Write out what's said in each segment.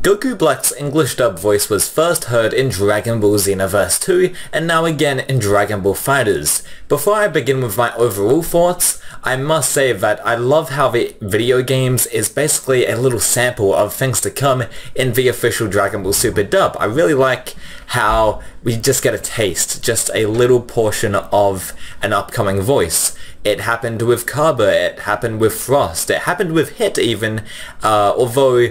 Goku Black's English dub voice was first heard in Dragon Ball Xenoverse 2 and now again in Dragon Ball FighterZ. Before I begin with my overall thoughts, I must say that I love how the video games is basically a little sample of things to come in the official Dragon Ball Super dub. I really like how we just get a taste, just a little portion of an upcoming voice. It happened with Kaba, it happened with Frost, it happened with Hit even, although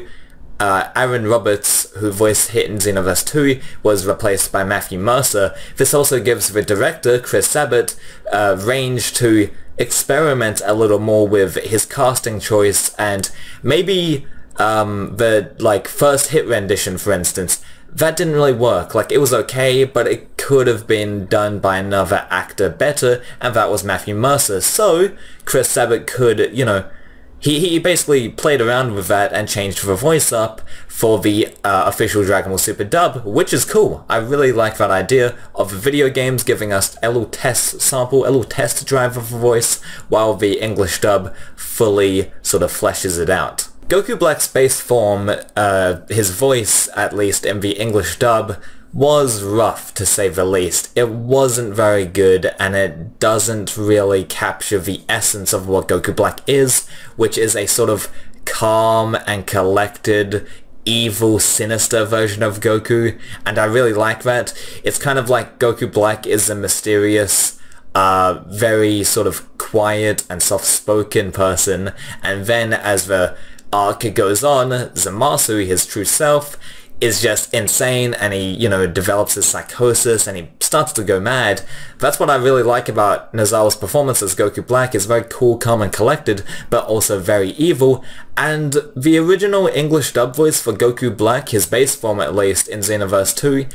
Aaron Roberts, who voiced Hit in Xenoverse 2, was replaced by Matthew Mercer. This also gives the director, Chris Sabat, range to experiment a little more with his casting choice, and maybe the first Hit rendition, for instance, that didn't really work. Like, it was okay, but it could have been done by another actor better, and that was Matthew Mercer. So Chris Sabat could, he basically played around with that and changed the voice up for the official Dragon Ball Super dub, which is cool. I really like that idea of the video games giving us a little test sample, a little test drive of the voice, while the English dub fully sort of fleshes it out. Goku Black's base form, his voice, at least in the English dub, was rough, to say the least. It wasn't very good, and it doesn't really capture the essence of what Goku Black is, which is a sort of calm and collected, evil, sinister version of Goku, and I really like that. It's kind of like Goku Black is a mysterious, very sort of quiet and soft-spoken person, and then as the arc goes on, Zamasu, his true self, is just insane, and he, develops his psychosis, and he starts to go mad. That's what I really like about Nozawa's performance as Goku Black. Is very cool, calm, and collected, but also very evil. And the original English dub voice for Goku Black, his base form at least, in Xenoverse 2,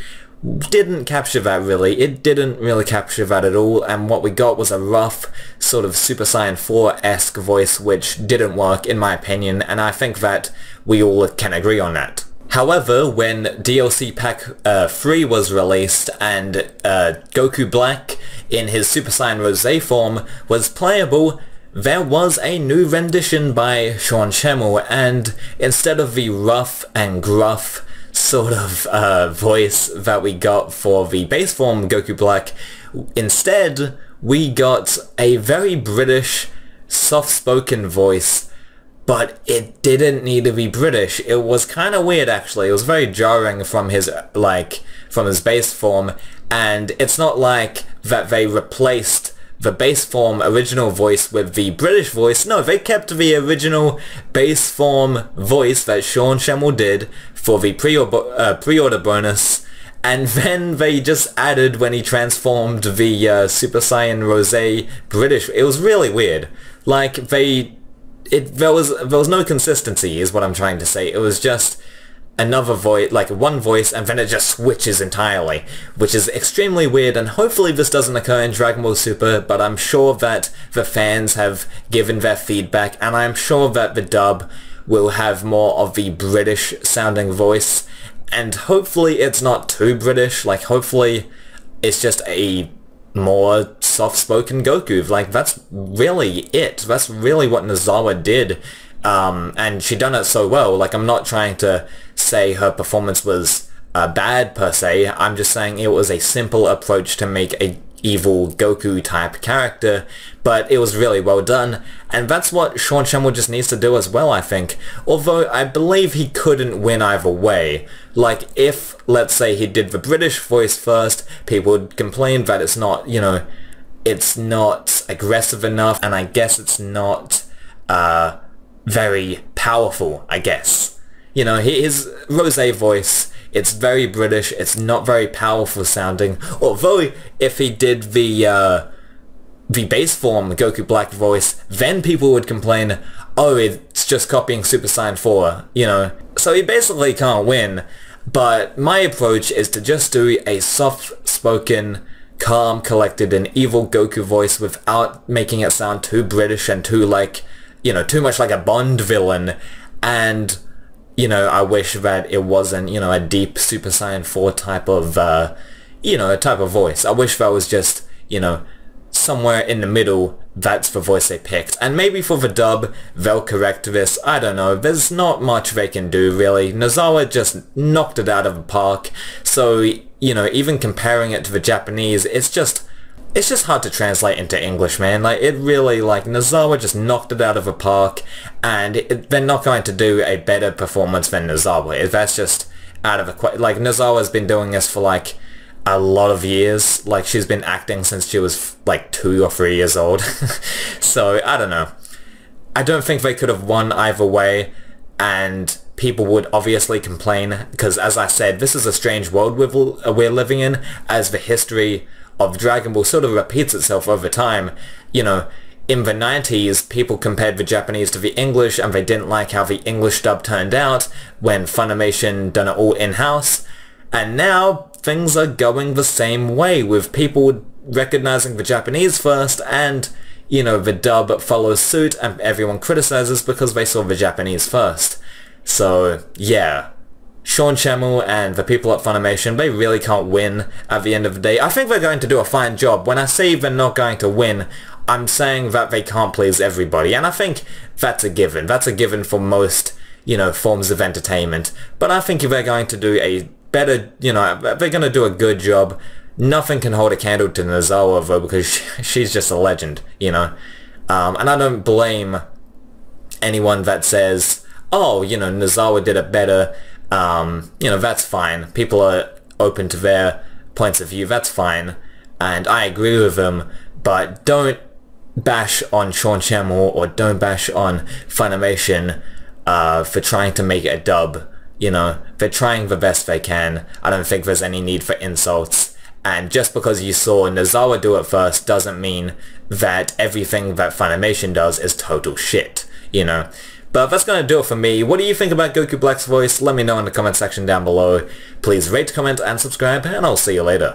didn't capture that really. It didn't really capture that at all, and what we got was a rough, sort of Super Saiyan 4-esque voice, which didn't work, in my opinion, and I think that we all can agree on that. However, when DLC Pack 3 was released and Goku Black in his Super Saiyan Rosé form was playable, there was a new rendition by Sean Schemmel, and instead of the rough and gruff sort of voice that we got for the base form Goku Black, instead we got a very British, soft-spoken voice. But it didn't need to be British. It was kind of weird, actually. It was very jarring from his, from his base form. And it's not like that they replaced the base form original voice with the British voice. No, they kept the original base form voice that Sean Schemmel did for the pre-order bonus. And then they just added when he transformed the Super Saiyan Rosé British. It was really weird. There was no consistency, is what I'm trying to say. It was just another voice, one voice, and then it just switches entirely, which is extremely weird, and hopefully this doesn't occur in Dragon Ball Super, but I'm sure that the fans have given their feedback, and I'm sure that the dub will have more of the British sounding voice, and hopefully it's not too British. Hopefully it's just a more soft-spoken Goku. That's really it. That's really what Nozawa did, and she done it so well. I'm not trying to say her performance was bad per se. I'm just saying it was a simple approach to make a evil Goku type character, but it was really well done, and that's what Sean Schemmel just needs to do as well, I think. Although I believe he couldn't win either way. If, let's say, he did the British voice first, people would complain that it's not, it's not aggressive enough, and I guess it's not very powerful, I guess. His Rosé voice, it's very British, it's not very powerful sounding, although if he did the base form Goku Black voice, then people would complain, oh, it's just copying Super Saiyan 4, So he basically can't win, but my approach is to just do a soft-spoken, calm, collected, and evil Goku voice without making it sound too British and too too much like a Bond villain, and I wish that it wasn't, a deep Super Saiyan 4 type of, type of voice. I wish that was just, somewhere in the middle that's the voice they picked. And maybe for the dub, they'll correct this. I don't know. There's not much they can do, really. Nozawa just knocked it out of the park. So, you know, even comparing it to the Japanese, it's just hard to translate into English, man. Like, it really, like, Nozawa just knocked it out of the park, and they're not going to do a better performance than Nozawa. That's just out of the... Like, Nozawa's been doing this for, like, a lot of years. Like, she's been acting since she was like 2 or 3 years old. So I don't know. I don't think they could have won either way, and people would obviously complain because, as I said, this is a strange world we're living in, as the history of Dragon Ball sort of repeats itself over time. You know, in the 90s, people compared the Japanese to the English, and they didn't like how the English dub turned out when Funimation done it all in-house. And now things are going the same way, with people recognizing the Japanese first, and, you know, the dub follows suit and everyone criticizes because they saw the Japanese first. So yeah, Sean Schemmel and the people at Funimation, they really can't win at the end of the day. I think they're going to do a fine job. When I say they're not going to win, I'm saying that they can't please everybody, and I think that's a given. That's a given for most, you know, forms of entertainment. But I think if they're going to do a better, you know, they're going to do a good job, nothing can hold a candle to Nozawa, though, because she's just a legend, you know. And I don't blame anyone that says, oh, you know, Nozawa did it better. You know, that's fine. People are open to their points of view. That's fine. And I agree with them. But don't bash on Sean Schemmel or don't bash on Funimation for trying to make it a dub. You know, they're trying the best they can. I don't think there's any need for insults. And just because you saw Nozawa do it first doesn't mean that everything that Funimation does is total shit, you know. But that's going to do it for me. What do you think about Goku Black's voice? Let me know in the comment section down below. Please rate, comment, and subscribe, and I'll see you later.